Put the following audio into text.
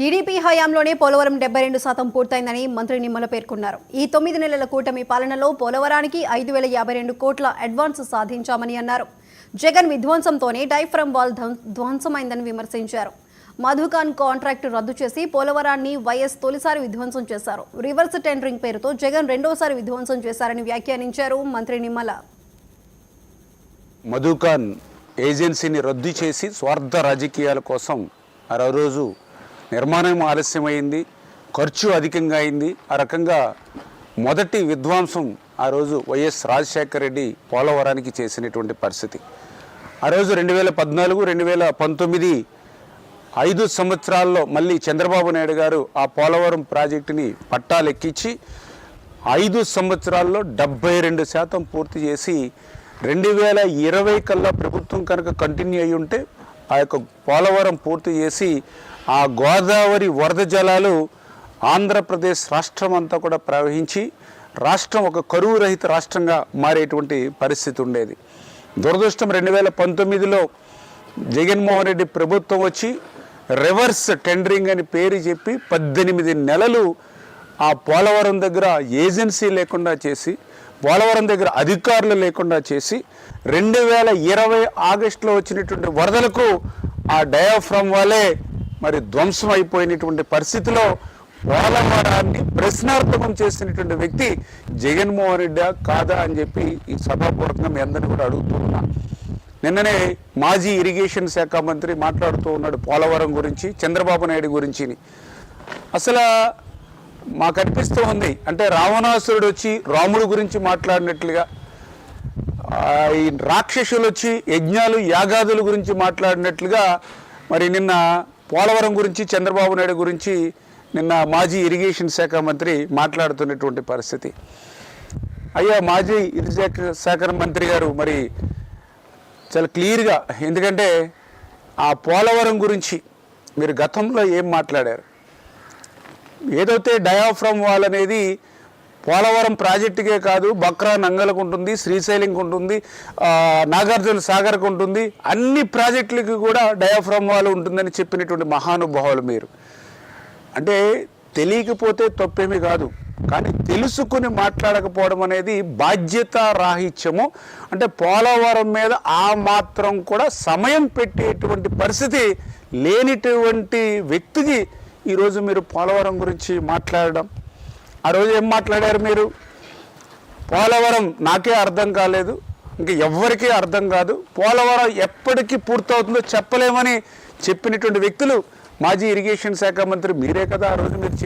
TDP హయాంలోనే పోలవరం 72% పూర్తయిందని మంత్రి నిమ్మల పేర్కొన్నారు. ఈ 9 నెలల కూటమి పాలనలో పోలవరానికి 5052 కోట్ల అడ్వాన్స్ సాధించామని అన్నారు. జగన్ విధ్వంసంతోనే డైఫ్రమ్ వాల్ ధ్వంసమైందని విమర్శించారు. మధుకాన్ కాంట్రాక్టు రద్దు చేసి పోలవరాన్ని వైఎస్ తొలిసారి విధ్వంసం చేశారు. రివర్స్ టెండరింగ్ పేరుతో జగన్ రెండోసారి విధ్వంసం చేశారని వ్యాఖ్యానించారు మంత్రి నిమ్మల. మధుకాన్ ఏజెన్సీని రద్దు చేసి స్వార్థ రాజకీయాల కోసం ఆ రోజు నిర్మాణం ఆలస్యమైంది, ఖర్చు అధికంగా అయింది. ఆ రకంగా మొదటి విధ్వంసం ఆ రోజు వైఎస్ రాజశేఖర రెడ్డి పోలవరానికి చేసినటువంటి పరిస్థితి. ఆ రోజు 2014, 2019 5 సంవత్సరాల్లో మళ్ళీ చంద్రబాబు నాయుడు గారు ఆ పోలవరం ప్రాజెక్టుని పట్టాలెక్కించి 5 సంవత్సరాల్లో 72% పూర్తి చేసి 2020 కల్లా ప్రభుత్వం కనుక కంటిన్యూ అయ్యి ఉంటే ఆ యొక్క పోలవరం పూర్తి చేసి ఆ గోదావరి వరద జలాలు ఆంధ్రప్రదేశ్ రాష్ట్రం అంతా కూడా ప్రవహించి రాష్ట్రం ఒక కరువు రహిత రాష్ట్రంగా మారేటువంటి పరిస్థితి ఉండేది. దురదృష్టం 2019లో జగన్మోహన్ రెడ్డి ప్రభుత్వం వచ్చి రివర్స్ టెండరింగ్ అని పేరు చెప్పి 18 నెలలు ఆ పోలవరం దగ్గర ఏజెన్సీ లేకుండా చేసి, పోలవరం దగ్గర అధికారులు లేకుండా చేసి 2020 ఆగస్టులో వచ్చినటువంటి వరదలకు ఆ డయాఫ్రమ్ వాలే మరి ధ్వంసం అయిపోయినటువంటి పరిస్థితిలో పోలవరాన్ని ప్రశ్నార్థకం చేసినటువంటి వ్యక్తి జగన్మోహన్ రెడ్డి కాదా అని చెప్పి ఈ సభాపూర్వకంగా మీ అందరినీ కూడా అడుగుతున్నా. నిన్ననే మాజీ ఇరిగేషన్ శాఖ మంత్రి మాట్లాడుతూ ఉన్నాడు పోలవరం గురించి, చంద్రబాబు నాయుడు గురించి. అసలు మాకు అనిపిస్తూ ఉంది అంటే రావణాసురుడు వచ్చి రాముడు గురించి మాట్లాడినట్లుగా, ఈ రాక్షసులు వచ్చి యజ్ఞాలు యాగాదుల గురించి మాట్లాడినట్లుగా మరి నిన్న పోలవరం గురించి చంద్రబాబు నాయుడు గురించి నిన్న మాజీ ఇరిగేషన్ శాఖ మంత్రి మాట్లాడుతున్నటువంటి పరిస్థితి. అయ్యా మాజీ ఇరిగేషన్ శాఖ మంత్రి గారు మరి చాలా క్లియర్గా, ఎందుకంటే ఆ పోలవరం గురించి మీరు గతంలో ఏం మాట్లాడారు? ఏదైతే డయాఫ్రమ్ వాల్ అనేది పోలవరం ప్రాజెక్టుకే కాదు, బక్రా నంగలకు ఉంటుంది, శ్రీశైలంకి ఉంటుంది, నాగార్జున సాగర్కి ఉంటుంది, అన్ని ప్రాజెక్టులకి కూడా డయాఫ్రమ్ వాల్ ఉంటుందని చెప్పినటువంటి మహానుభావులు మీరు. అంటే తెలియకపోతే తప్పేమీ కాదు, కానీ తెలుసుకుని మాట్లాడకపోవడం అనేది బాధ్యత రాహిత్యము. అంటే పోలవరం మీద ఆ మాత్రం కూడా సమయం పెట్టేటువంటి పరిస్థితి లేనిటువంటి వ్యక్తికి ఈరోజు మీరు పోలవరం గురించి మాట్లాడడం. ఆ రోజు ఏం మాట్లాడారు మీరు? పోలవరం నాకే అర్థం కాలేదు, ఇంకా ఎవ్వరికీ అర్థం కాదు, పోలవరం ఎప్పటికీ పూర్తవుతుందో చెప్పలేమని చెప్పినటువంటి వ్యక్తులు మాజీ ఇరిగేషన్ శాఖ మంత్రి మీరే కదా. ఆ రోజు మీరు